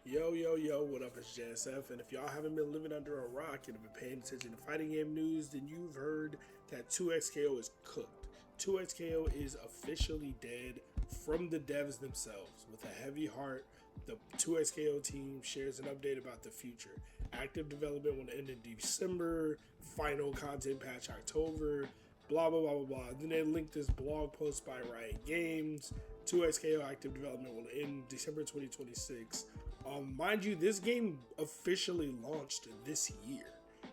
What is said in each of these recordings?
Yo, yo, yo, what up? It's JSF. And if y'all haven't been living under a rock and have been paying attention to fighting game news, then you've heard that 2XKO is cooked. 2XKO is officially dead from the devs themselves. With a heavy heart, the 2XKO team shares an update about the future. Active development will end in December, final content patch October, blah, blah, blah, blah, blah. Then they link this blog post by Riot Games. 2XKO active development will end December 2026. Mind you, this game officially launched this year.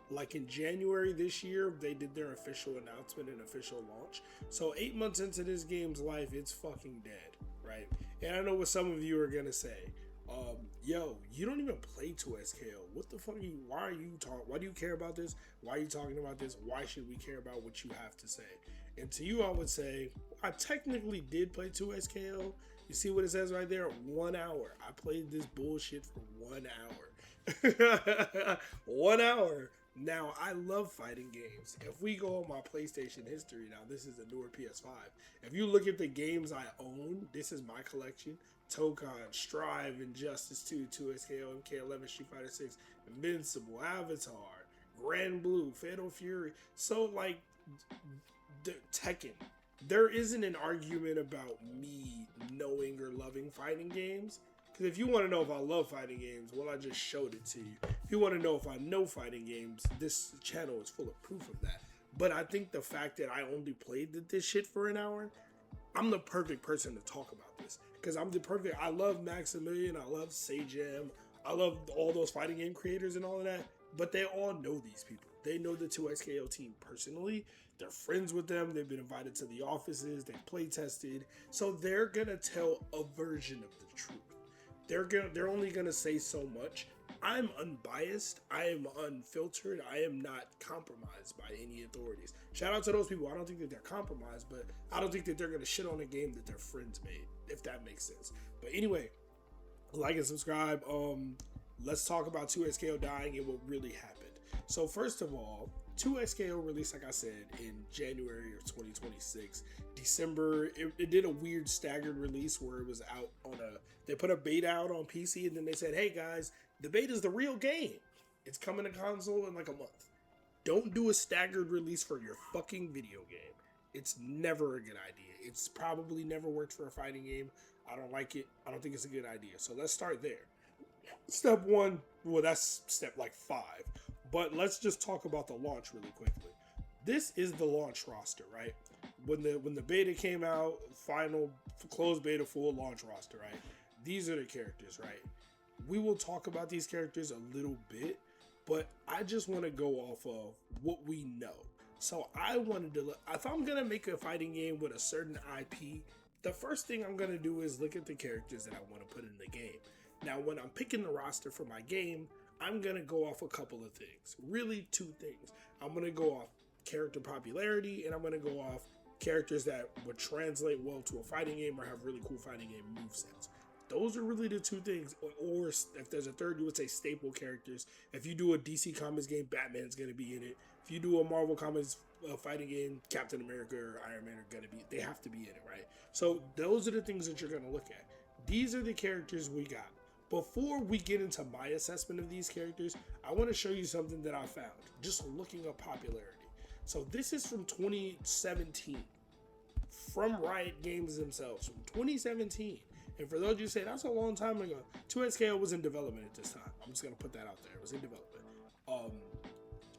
Like in January this year, they did their official announcement and official launch. So 8 months into this game's life, it's fucking dead, right? And I know what some of you are gonna say. Yo, you don't even play 2SKO. What the fuck are you? Why are you talking? Why do you care about this? Why are you talking about this? Why should we care about what you have to say? And to you, I would say, I technically did play 2SKO. You see what it says right there? 1 hour. I played this bullshit for 1 hour. 1 hour. Now, I love fighting games. If we go on my PlayStation history, now this is a newer PS5. If you look at the games I own, this is my collection. Tokon, Strive, Injustice 2, 2SKO, MK11, Street Fighter 6, Invincible, Avatar, Grand Blue, Fatal Fury. So, like, Tekken. There isn't an argument about me knowing or loving fighting games. Because if you want to know if I love fighting games, well, I just showed it to you. If you want to know if I know fighting games, this channel is full of proof of that. But I think the fact that I only played this shit for an hour, I'm the perfect person to talk about this. Because I love Maximilian, I love Sajam, I love all those fighting game creators and all of that. But they all know these people. They know the 2XKO team personally. They're friends with them. They've been invited to the offices. They've play tested. So they're gonna tell a version of the truth. They're only gonna say so much. I'm unbiased. I am unfiltered. I am not compromised by any authorities. Shout out to those people. I don't think that they're compromised, but I don't think that they're gonna shit on a game that their friends made, if that makes sense. But anyway, like and subscribe. Let's talk about 2XKO dying and what really happened. So first of all, 2XKO released, like I said, in January of 2026. December, it did a weird staggered release where it was out on they put a beta out on PC and then they said, hey guys, the beta is the real game. It's coming to console in like a month. Don't do a staggered release for your fucking video game. It's never a good idea. It's probably never worked for a fighting game. I don't like it. I don't think it's a good idea. So let's start there. Step one, well, that's step like 5. But let's just talk about the launch really quickly. This is the launch roster, right? When the beta came out, final closed beta full launch roster, right? These are the characters, right? We will talk about these characters a little bit, but I just want to go off of what we know. So I wanted to, if I'm gonna make a fighting game with a certain IP, the first thing I'm gonna do is look at the characters that I want to put in the game. Now, when I'm picking the roster for my game, I'm going to go off a couple of things. Really, 2 things. I'm going to go off character popularity, and I'm going to go off characters that would translate well to a fighting game or have really cool fighting game movesets. Those are really the 2 things. Or if there's a third, you would say staple characters. If you do a DC Comics game, Batman's going to be in it. If you do a Marvel Comics fighting game, Captain America or Iron Man are going to be, they have to be in it, right? So those are the things that you're going to look at. These are the characters we got. Before we get into my assessment of these characters, I want to show you something that I found, just looking up popularity. So this is from 2017, from Riot Games themselves, from 2017. And for those of you who say, that's a long time ago, 2XKO was in development at this time. I'm just going to put that out there. It was in development.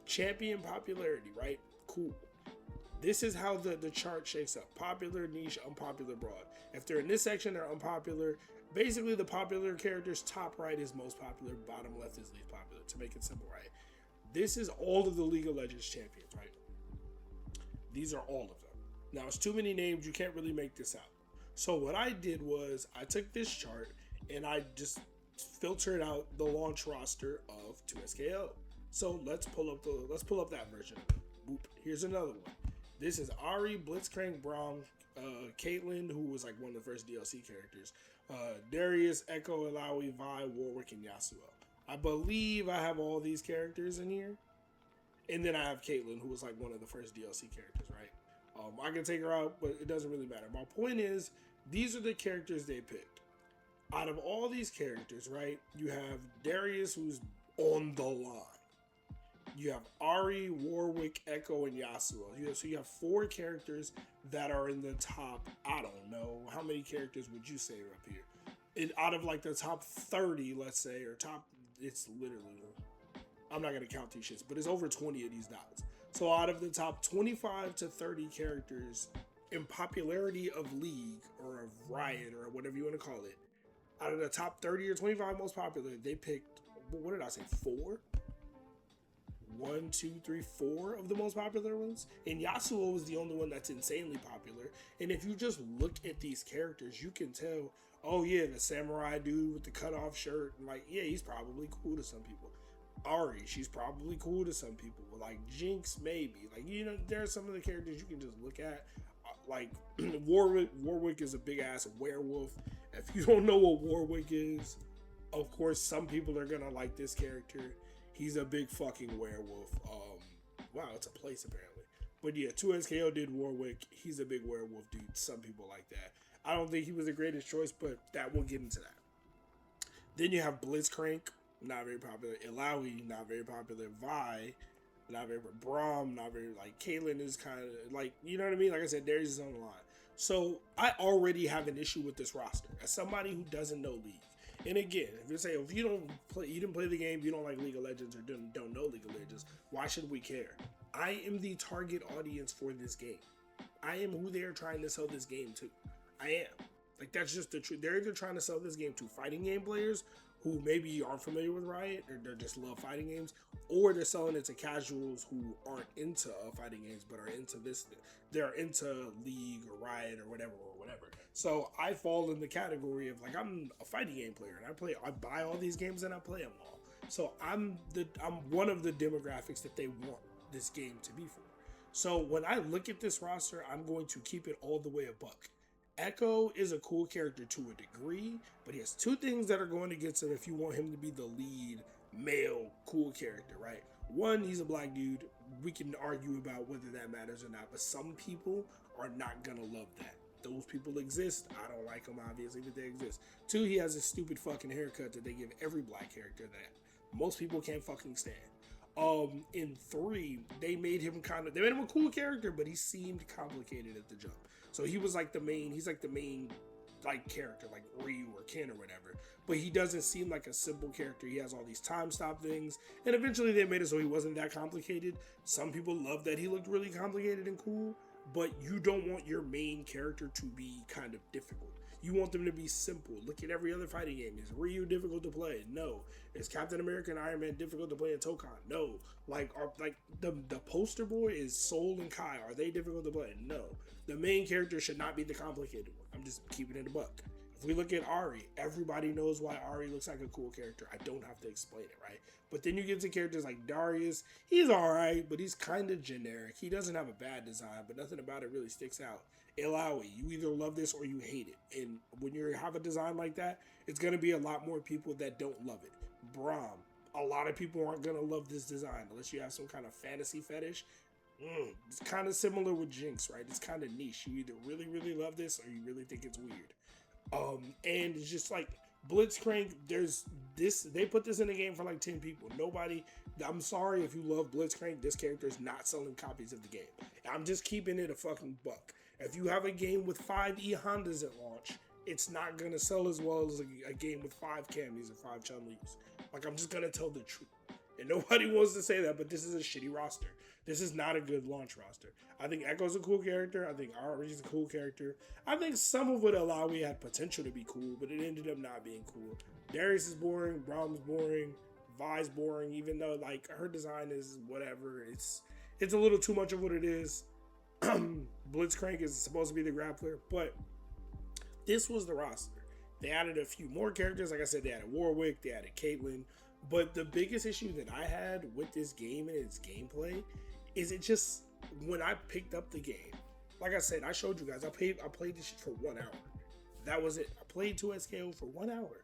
Champion popularity, right? Cool. This is how the chart shakes up. Popular, niche, unpopular, broad. If they're in this section, they're unpopular. Basically, the popular characters, top right is most popular, bottom left is least popular, to make it simple, right? This is all of the League of Legends champions, right? These are all of them. Now, it's too many names, you can't really make this out. So what I did was, I took this chart, and I just filtered out the launch roster of 2SKO. So let's pull up that version. Boop. Here's another one. This is Ari, Blitzcrank, Braum, Caitlyn, who was like one of the first DLC characters. Darius, Echo, Alawi, Vi, Warwick, and Yasuo. I believe I have all these characters in here. And then I have Caitlyn, who was like one of the first DLC characters, right? I can take her out, but it doesn't really matter. My point is, these are the characters they picked. Out of all these characters, right, you have Darius, who's on the line. You have Ari, Warwick, Echo, and Yasuo. So you have 4 characters that are in the top, I don't know, how many characters would you say are up here? Out of like the top 30, let's say, or top, it's literally, I'm not going to count these shits, but it's over 20 of these dots. So out of the top 25 to 30 characters in popularity of League, or of Riot, or whatever you want to call it, out of the top 30 or 25 most popular, they picked, what did I say, 4? 1, 2, 3, 4 of the most popular ones. And Yasuo was the only one that's insanely popular. And if you just look at these characters, you can tell, oh yeah, the samurai dude with the cutoff shirt, like, yeah, he's probably cool to some people. Ari, she's probably cool to some people. Like Jinx, maybe. Like, you know, there are some of the characters you can just look at. Like Warwick is a big ass werewolf. If you don't know what Warwick is, of course, some people are gonna like this character. He's a big fucking werewolf. Wow, it's a place apparently. But yeah, 2SKO did Warwick. He's a big werewolf dude. Some people like that. I don't think he was the greatest choice, but we'll get into that. Then you have Blitzcrank, not very popular. Illaoi, not very popular. Vi, not very popular. Braum, not very, like, Caitlyn is kind of, like, you know what I mean? Like I said, Darius is on the line. So I already have an issue with this roster. As somebody who doesn't know League, and again, if you say, if you didn't play the game, you don't like League of Legends, or don't know League of Legends, why should we care? I am the target audience for this game. I am who they're trying to sell this game to. I am. Like, that's just the truth. They're either trying to sell this game to fighting game players who maybe aren't familiar with Riot, or they just love fighting games, or they're selling it to casuals who aren't into fighting games, but are into this. They're into League or Riot or whatever. So I fall in the category of, like, I'm a fighting game player, and I buy all these games and I play them all. So I'm one of the demographics that they want this game to be for. So when I look at this roster, I'm going to keep it all the way a buck. Echo is a cool character to a degree, but he has 2 things that are going against him if you want him to be the lead male cool character, right? One, he's a black dude. We can argue about whether that matters or not, but some people are not gonna love that. Those people exist. I don't like them, obviously, but they exist. 2, he has a stupid fucking haircut that they give every black character that most people can't fucking stand. In 3, they made him a cool character, but he seemed complicated at the jump. So he's like the main like character, like Ryu or Ken or whatever. But he doesn't seem like a simple character. He has all these time stop things. And eventually they made it so he wasn't that complicated. Some people love that he looked really complicated and cool, but you don't want your main character to be kind of difficult. You want them to be simple. Look at every other fighting game. Is Ryu difficult to play? No. Is Captain America and Iron Man difficult to play in Tokon? No. Like the poster boy is Soul and Kai. Are they difficult to play? No. The main character should not be the complicated one. I'm just keeping it a buck. If we look at Ari, everybody knows why Ari looks like a cool character. I don't have to explain it, right? But then you get to characters like Darius. He's alright, but he's kind of generic. He doesn't have a bad design, but nothing about it really sticks out. Illaoi, you either love this or you hate it. And when you have a design like that, it's going to be a lot more people that don't love it. Braum, a lot of people aren't going to love this design unless you have some kind of fantasy fetish. It's kind of similar with Jinx, right? It's kind of niche. You either really, really love this or you really think it's weird. And it's just like Blitzcrank, they put this in the game for like 10 people. I'm sorry if you love Blitzcrank, this character is not selling copies of the game. I'm just keeping it a fucking buck. If you have a game with 5 E Hondas at launch, it's not gonna sell as well as a game with 5 Cammys or 5 Chun-Li's. Like, I'm just gonna tell the truth. And nobody wants to say that, but this is a shitty roster. This is not a good launch roster. I think Echo's a cool character. I think Ari's a cool character. I think some of what Illaoi had potential to be cool, but it ended up not being cool. Darius is boring. Braum's boring. Vi's boring, even though, like, her design is whatever. It's a little too much of what it is. Blitzcrank is supposed to be the grappler, but this was the roster. They added a few more characters. Like I said, they added Warwick, they added Caitlyn. But the biggest issue that I had with this game and its gameplay is it just, when I picked up the game, like I said, I showed you guys, I played this shit for 1 hour. That was it. I played 2SKO for 1 hour.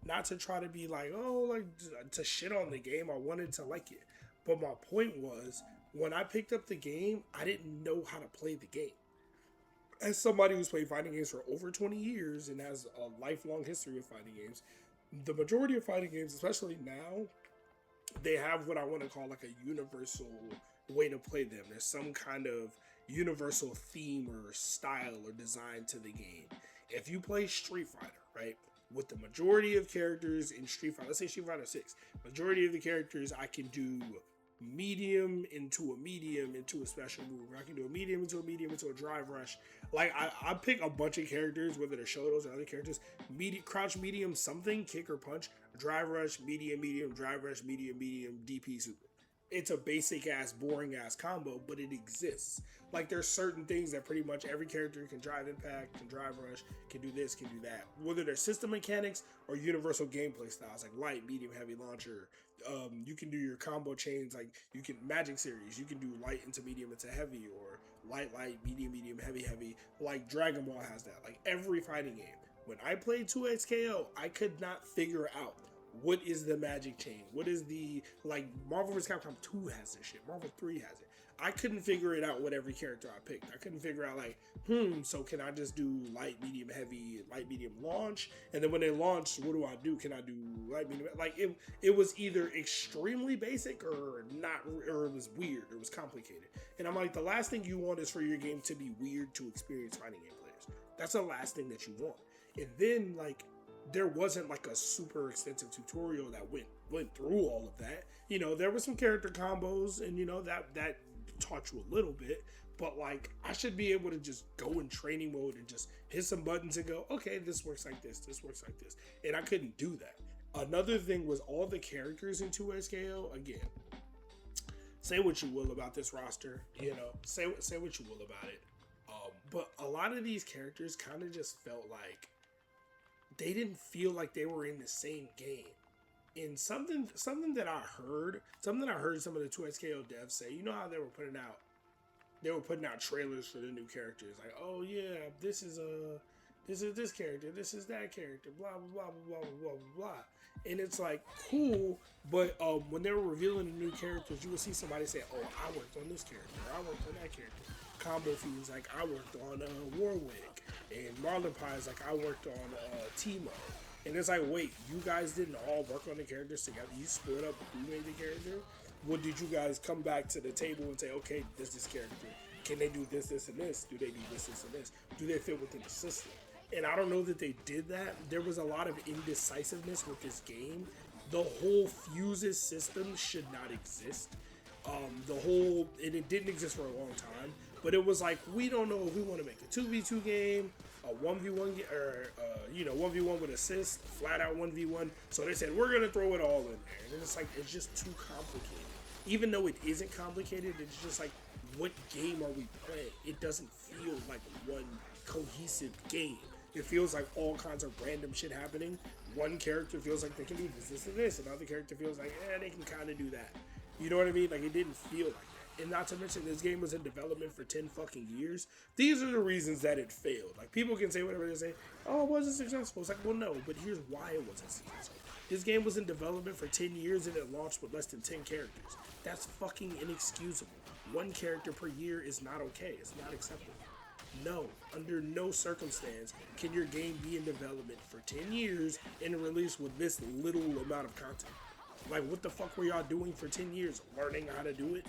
Not to try to be like, oh, like, to shit on the game. I wanted to like it. But my point was, when I picked up the game, I didn't know how to play the game. as somebody who's played fighting games for over 20 years and has a lifelong history with fighting games, the majority of fighting games, especially now, they have what I want to call like a universal way to play them. There's some kind of universal theme or style or design to the game. If you play Street Fighter, right, with the majority of characters in Street Fighter, let's say Street Fighter 6, majority of the characters I can do medium into a special move. I can do a medium into a drive rush. Like I pick a bunch of characters, whether they're Shotos or other characters, crouch medium something, kick or punch, drive rush, medium, drive rush, medium, DP super. It's a basic ass, boring ass combo, but it exists. Like there's certain things that pretty much every character can drive impact, can drive rush, can do this, can do that. Whether they're system mechanics or universal gameplay styles, like light, medium, heavy launcher. You can do your combo chains, like you can Magic Series. You can do light into medium into heavy, or light, medium, heavy. Like Dragon Ball has that. Like every fighting game. When I played 2XKO, I could not figure out what is the magic chain? What is the, like, Marvel vs. Capcom 2 has this shit. Marvel 3 has it. I couldn't figure it out with every character I picked. I couldn't figure out, like, so can I just do light, medium, heavy, light, medium, launch? And then when they launch, what do I do? Can I do light, medium? Like, it was either extremely basic or not, or it was weird. It was complicated. And I'm like, the last thing you want is for your game to be weird to experience fighting game players. That's the last thing that you want. And then, like, there wasn't like a super extensive tutorial that went through all of that. You know, there were some character combos, and you know that taught you a little bit. But like, I should be able to just go in training mode and just hit some buttons and go, okay, this works like this, this works like this, and I couldn't do that. Another thing was all the characters in 2SKO. Again, say what you will about this roster, you know, say what you will about it. But a lot of these characters kind of just felt like they didn't feel like they were in the same game. And something that I heard some of the 2XKO devs say, you know how they were putting out trailers for the new characters, like, oh yeah, this is this character, this is that character, blah blah blah blah blah blah blah. And it's like cool, but when they were revealing the new characters, you would see somebody say, oh, I worked on this character, I worked on that character. Combo Fiends, like I worked on Warwick, and Marlon Pies, like I worked on Timo. And it's like, wait, you guys didn't all work on the characters together? You split up who made the character? What did you guys come back to the table and say, okay, this character, can they do this, and this? Do they do this, and this? Do they fit within the system? And I don't know that they did that. There was a lot of indecisiveness with this game. The whole fuses system should not exist. And it didn't exist for a long time. But it was like, we don't know if we want to make a 2v2 game, a 1v1, or 1v1 with assist, flat out 1v1. So they said, we're going to throw it all in there. And it's like, it's just too complicated. Even though it isn't complicated, it's just like, what game are we playing? It doesn't feel like one cohesive game. It feels like all kinds of random shit happening. One character feels like they can do this, and this. Another character feels like, they can kind of do that. You know what I mean? Like, it didn't feel like that. And not to mention, this game was in development for 10 fucking years. These are the reasons that it failed. Like, people can say whatever they say. Oh, it wasn't successful. It's like, well, no, but here's why it wasn't successful. This game was in development for 10 years and it launched with less than 10 characters. That's fucking inexcusable. One character per year is not okay. It's not acceptable. No, under no circumstance can your game be in development for 10 years and released with this little amount of content. Like, what the fuck were y'all doing for 10 years? Learning how to do it?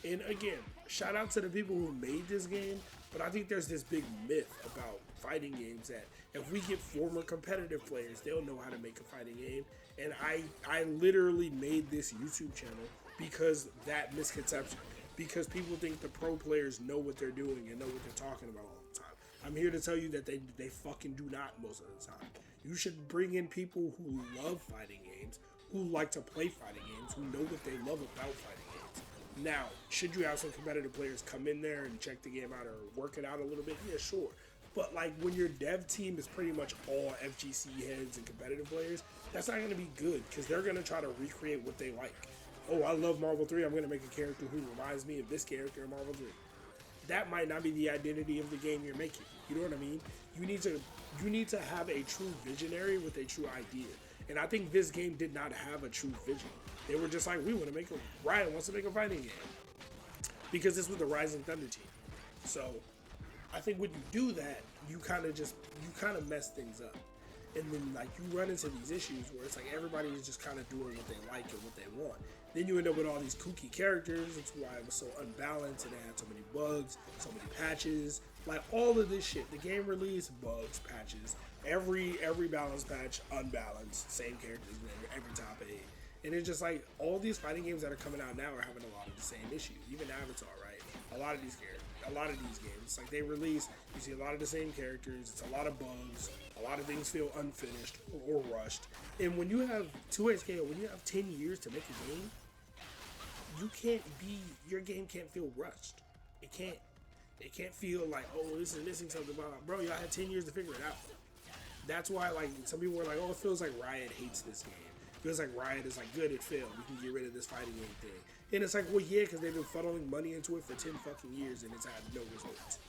And again, shout out to the people who made this game, but I think there's this big myth about fighting games that if we get former competitive players, they'll know how to make a fighting game. And I literally made this YouTube channel because that misconception. Because people think the pro players know what they're doing and know what they're talking about all the time. I'm here to tell you that they fucking do not most of the time. You should bring in people who love fighting games, who like to play fighting games, who know what they love about fighting games. Now, should you have some competitive players come in there and check the game out or work it out a little bit? Yeah, sure. But like when your dev team is pretty much all FGC heads and competitive players, that's not going to be good because they're going to try to recreate what they like. Oh, I love Marvel 3. I'm going to make a character who reminds me of this character in Marvel 3. That might not be the identity of the game you're making. You know what I mean? You need to have a true visionary with a true idea. And I think this game did not have a true vision. They were just like, Ryan wants to make a fighting game. Because this was the Rising Thunder team. So, I think when you do that, you kind of mess things up. And then like you run into these issues where it's like everybody is just kind of doing what they like and what they want. Then you end up with all these kooky characters. That's why it was so unbalanced and it had so many bugs, so many patches, like all of this shit. The game release, bugs, patches, every balance patch, unbalanced, same characters every top 8. And it's just like all these fighting games that are coming out now are having a lot of the same issues. Even Avatar, right? A lot of these games, it's like they release, you see a lot of the same characters, it's a lot of bugs, a lot of things feel unfinished or rushed. And when you have 2XKO, when you have 10 years to make a game, your game can't feel rushed. It can't feel like, oh, this is missing something. Bro, y'all had 10 years to figure it out. That's why, like, some people were like, oh, it feels like Riot hates this game. It feels like Riot is like, good, it failed. We can get rid of this fighting game thing. And it's like, well, yeah, because they've been funneling money into it for 10 fucking years and it's had no results.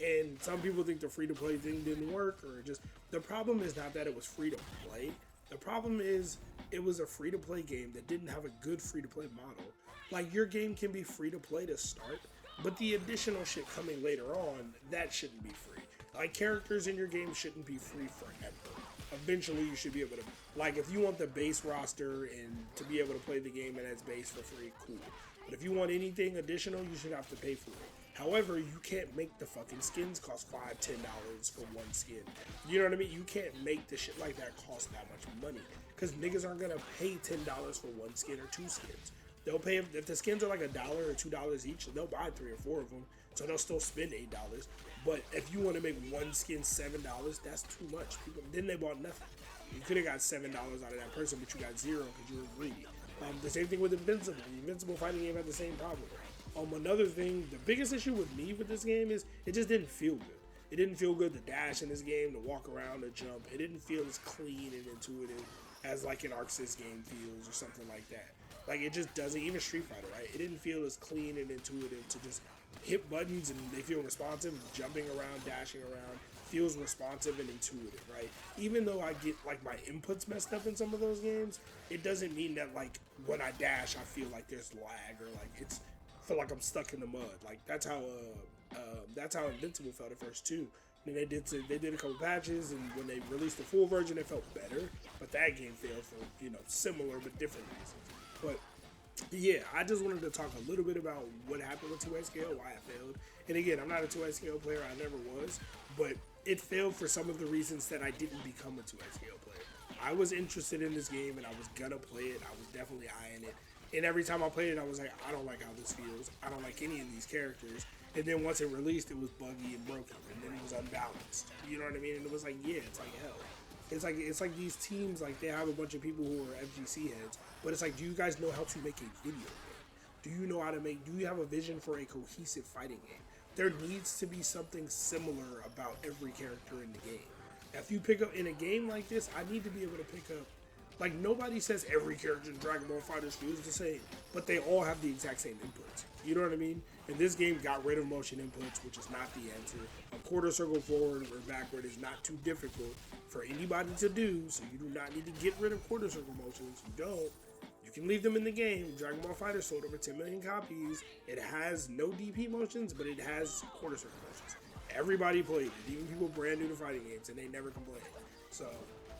And some people think the free-to-play thing didn't work, or just, the problem is not that it was free-to-play. The problem is it was a free-to-play game that didn't have a good free-to-play model. Like, your game can be free-to-play to start, but the additional shit coming later on, that shouldn't be free. Like, characters in your game shouldn't be free forever. Eventually, you should be able to, like, if you want the base roster and to be able to play the game and its base for free, cool. But if you want anything additional, you should have to pay for it. However, you can't make the fucking skins cost $5, $10 for one skin. You know what I mean? You can't make the shit like that cost that much money. Because niggas aren't gonna pay $10 for one skin or 2 skins. They'll pay, if the skins are like $1 or $2 each, they'll buy 3 or 4 of them. So they'll still spend $8. But if you want to make one skin $7, that's too much. Then they bought nothing. You could have got $7 out of that person, but you got 0 because you were greedy. The same thing with Invincible. The Invincible fighting game had the same problem. Another thing, the biggest issue with me with this game is it just didn't feel good. It didn't feel good to dash in this game, to walk around, to jump. It didn't feel as clean and intuitive as like an Arc Sys game feels or something like that. Like, it just doesn't, even Street Fighter, right? It didn't feel as clean and intuitive to just hit buttons and they feel responsive. Jumping around, dashing around feels responsive and intuitive, right? Even though I get like my inputs messed up in some of those games, it doesn't mean that like when I dash I feel like there's lag or like I feel like I'm stuck in the mud. Like that's how Invincible felt at first too. And they did a couple patches, and when they released the full version, it felt better. But that game failed for similar but different reasons. But yeah, I just wanted to talk a little bit about what happened with 2XKO, why it failed. And again, I'm not a 2XKO player, I never was, but it failed for some of the reasons that I didn't become a 2XKO player. I was interested in this game and I was gonna play it. I was definitely eyeing it. And every time I played it, I was like, I don't like how this feels. I don't like any of these characters. And then once it released, it was buggy and broken, and then it was unbalanced. You know what I mean? And it was like, yeah, it's like hell. It's like these teams, like they have a bunch of people who are FGC heads, but it's like, do you guys know how to make a video game? Do you know how to make? Do you have a vision for a cohesive fighting game? There needs to be something similar about every character in the game. If you pick up in a game like this, I need to be able to pick up. Like, nobody says every character in Dragon Ball FighterZ feels the same, but they all have the exact same inputs. You know what I mean? And this game got rid of motion inputs, which is not the answer. A quarter circle forward or backward is not too difficult for anybody to do, so you do not need to get rid of quarter circle motions. You don't. You can leave them in the game. Dragon Ball FighterZ sold over 10 million copies. It has no DP motions, but it has quarter circle motions. Everybody played it, even people brand new to fighting games, and they never complained. So,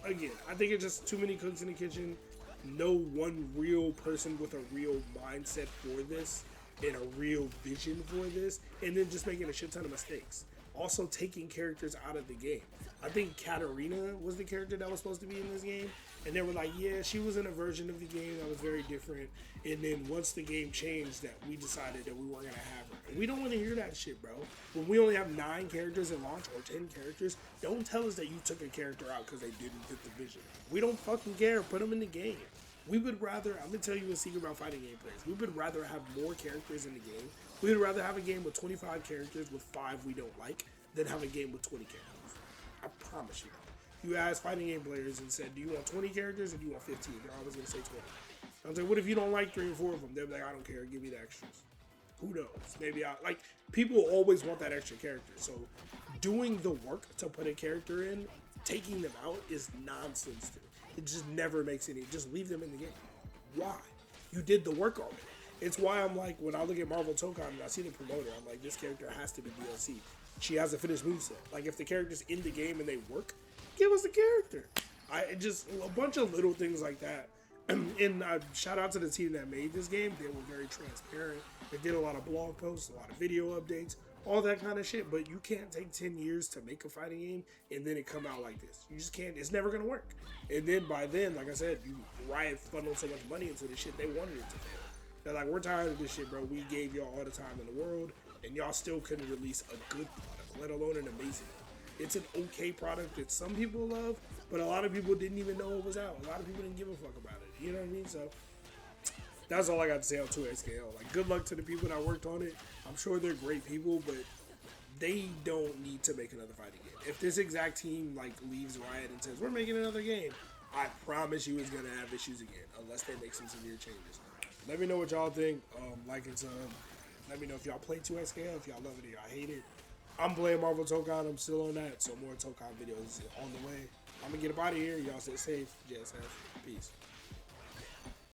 again, I think it's just too many cooks in the kitchen. No one real person with a real mindset for this and a real vision for this, and then just making a shit ton of mistakes. Also taking characters out of the game. I think Katarina was the character that was supposed to be in this game, and they were like, yeah, she was in a version of the game that was very different, and then once the game changed, that we decided that we weren't going to have her. And we don't want to hear that shit, bro. When we only have 9 characters in launch, or 10 characters, don't tell us that you took a character out because they didn't fit the vision. We don't fucking care. Put them in the game. We would rather, I'm going to tell you a secret about fighting game players. We would rather have more characters in the game. We would rather have a game with 25 characters with 5 we don't like than have a game with 20 characters. I promise you. You ask fighting game players and said, do you want 20 characters or do you want 15? They're always going to say 20. I was like, what if you don't like 3 or 4 of them? They're like, I don't care. Give me the extras. Who knows? Maybe like, people always want that extra character. So doing the work to put a character in, taking them out is nonsense to me. It just never makes any, just leave them in the game. Why? You did the work already. It's why I'm like, when I look at Marvel Tokon and I see the promoter, I'm like, this character has to be DLC. she has a finished moveset. Like if the character's in the game and they work, give us the character. I just a bunch of little things like that. And shout out to the team that made this game. They were very transparent. They did a lot of blog posts, a lot of video updates, all that kind of shit. But you can't take 10 years to make a fighting game and then it come out like this. You just can't. It's never gonna work. And then by then, like I said, Riot funneled so much money into this shit, they wanted it to fail. They're like, we're tired of this shit, bro. We gave y'all all the time in the world, and y'all still couldn't release a good product, let alone an amazing one. It's an okay product that some people love, but a lot of people didn't even know it was out. A lot of people didn't give a fuck about it. You know what I mean? So that's all I got to say on 2XKO. Like, good luck to the people that worked on it. I'm sure they're great people, but they don't need to make another fighting game. If this exact team like leaves Riot and says we're making another game, I promise you it's gonna have issues again unless they make some severe changes. Let me know what y'all think. Like and sub. Let me know if y'all play 2XKO, if y'all love it or y'all hate it. I'm playing Marvel Tokon. I'm still on that, so more Tokon videos on the way. I'm gonna get up out of here. Y'all stay safe. JSF. Peace.